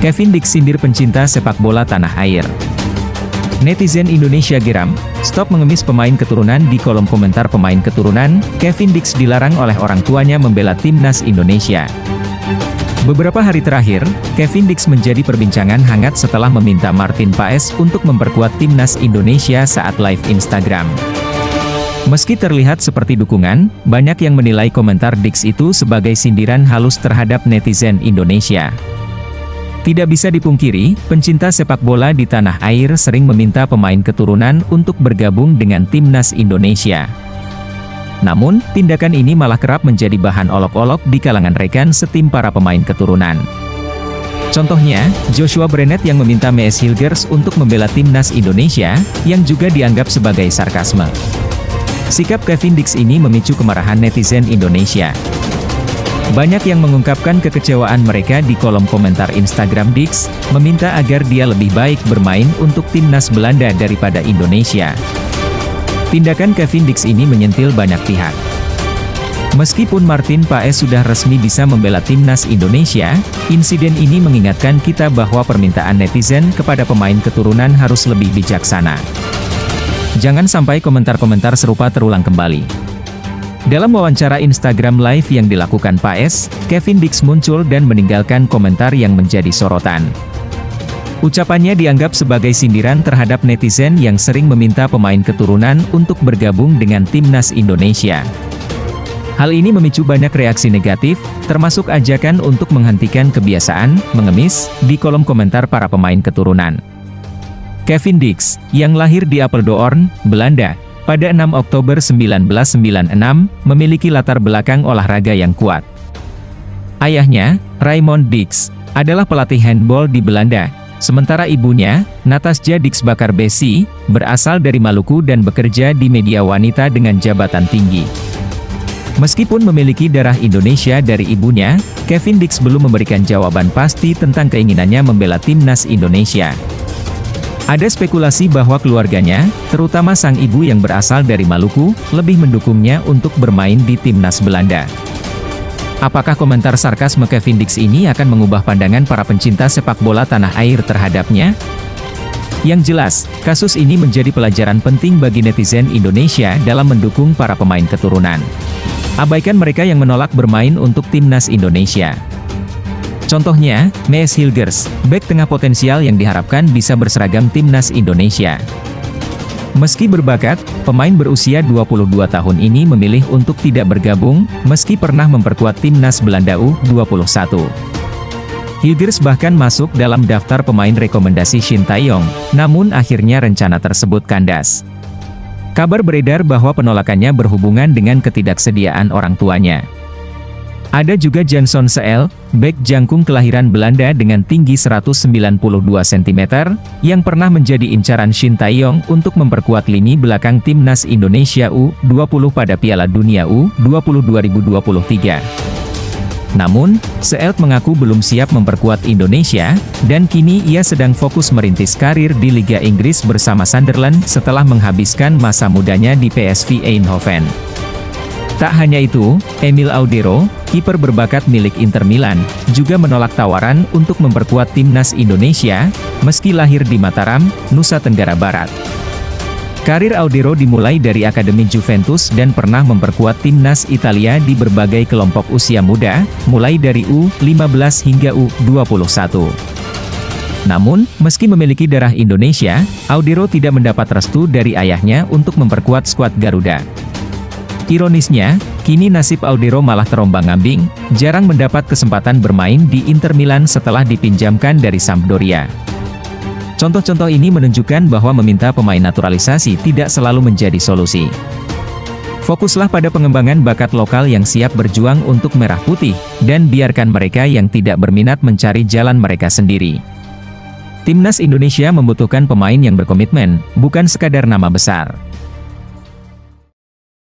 Kevin Dix sindir pencinta sepak bola tanah air. Netizen Indonesia geram, stop mengemis pemain keturunan. Di kolom komentar pemain keturunan, Kevin Dix dilarang oleh orang tuanya membela timnas Indonesia. Beberapa hari terakhir, Kevin Dix menjadi perbincangan hangat setelah meminta Martin Paes untuk memperkuat timnas Indonesia saat live Instagram. Meski terlihat seperti dukungan, banyak yang menilai komentar Dix itu sebagai sindiran halus terhadap netizen Indonesia. Tidak bisa dipungkiri, pencinta sepak bola di tanah air sering meminta pemain keturunan untuk bergabung dengan timnas Indonesia. Namun, tindakan ini malah kerap menjadi bahan olok-olok di kalangan rekan setim para pemain keturunan. Contohnya, Joshua Brenet yang meminta Mees Hilgers untuk membela timnas Indonesia, yang juga dianggap sebagai sarkasme. Sikap Kevin Dix ini memicu kemarahan netizen Indonesia. Banyak yang mengungkapkan kekecewaan mereka di kolom komentar Instagram Dix, meminta agar dia lebih baik bermain untuk timnas Belanda daripada Indonesia. Tindakan Kevin Dix ini menyentil banyak pihak. Meskipun Martin Paes sudah resmi bisa membela timnas Indonesia, insiden ini mengingatkan kita bahwa permintaan netizen kepada pemain keturunan harus lebih bijaksana. Jangan sampai komentar-komentar serupa terulang kembali. Dalam wawancara Instagram Live yang dilakukan Paes, Kevin Dix muncul dan meninggalkan komentar yang menjadi sorotan. Ucapannya dianggap sebagai sindiran terhadap netizen yang sering meminta pemain keturunan untuk bergabung dengan timnas Indonesia. Hal ini memicu banyak reaksi negatif, termasuk ajakan untuk menghentikan kebiasaan mengemis di kolom komentar para pemain keturunan. Kevin Dix, yang lahir di Apeldoorn, Belanda, pada 6 Oktober 1996, memiliki latar belakang olahraga yang kuat. Ayahnya, Raymond Dix, adalah pelatih handball di Belanda, sementara ibunya, Natasja Dix Bakarbesi, berasal dari Maluku dan bekerja di media wanita dengan jabatan tinggi. Meskipun memiliki darah Indonesia dari ibunya, Kevin Dix belum memberikan jawaban pasti tentang keinginannya membela timnas Indonesia. Ada spekulasi bahwa keluarganya, terutama sang ibu yang berasal dari Maluku, lebih mendukungnya untuk bermain di timnas Belanda. Apakah komentar sarkasme Kevin Dix ini akan mengubah pandangan para pencinta sepak bola tanah air terhadapnya? Yang jelas, kasus ini menjadi pelajaran penting bagi netizen Indonesia dalam mendukung para pemain keturunan. Abaikan mereka yang menolak bermain untuk timnas Indonesia. Contohnya, Mees Hilgers, bek tengah potensial yang diharapkan bisa berseragam timnas Indonesia. Meski berbakat, pemain berusia 22 tahun ini memilih untuk tidak bergabung, meski pernah memperkuat timnas Belanda U21. Hilgers bahkan masuk dalam daftar pemain rekomendasi Shin Tae-yong, namun akhirnya rencana tersebut kandas. Kabar beredar bahwa penolakannya berhubungan dengan ketidaksediaan orang tuanya. Ada juga Jansson Seel, bek jangkung kelahiran Belanda dengan tinggi 192 cm, yang pernah menjadi incaran Shin Tae-yong untuk memperkuat lini belakang timnas Indonesia U20 pada Piala Dunia U20 2023. Namun, Seel mengaku belum siap memperkuat Indonesia, dan kini ia sedang fokus merintis karir di Liga Inggris bersama Sunderland setelah menghabiskan masa mudanya di PSV Eindhoven. Tak hanya itu, Emil Audero, kiper berbakat milik Inter Milan, juga menolak tawaran untuk memperkuat timnas Indonesia, meski lahir di Mataram, Nusa Tenggara Barat. Karir Audero dimulai dari Akademi Juventus dan pernah memperkuat timnas Italia di berbagai kelompok usia muda, mulai dari U15 hingga U21. Namun, meski memiliki darah Indonesia, Audero tidak mendapat restu dari ayahnya untuk memperkuat skuad Garuda. Ironisnya, kini nasib Audero malah terombang-ambing, jarang mendapat kesempatan bermain di Inter Milan setelah dipinjamkan dari Sampdoria. Contoh-contoh ini menunjukkan bahwa meminta pemain naturalisasi tidak selalu menjadi solusi. Fokuslah pada pengembangan bakat lokal yang siap berjuang untuk merah putih, dan biarkan mereka yang tidak berminat mencari jalan mereka sendiri. Timnas Indonesia membutuhkan pemain yang berkomitmen, bukan sekadar nama besar.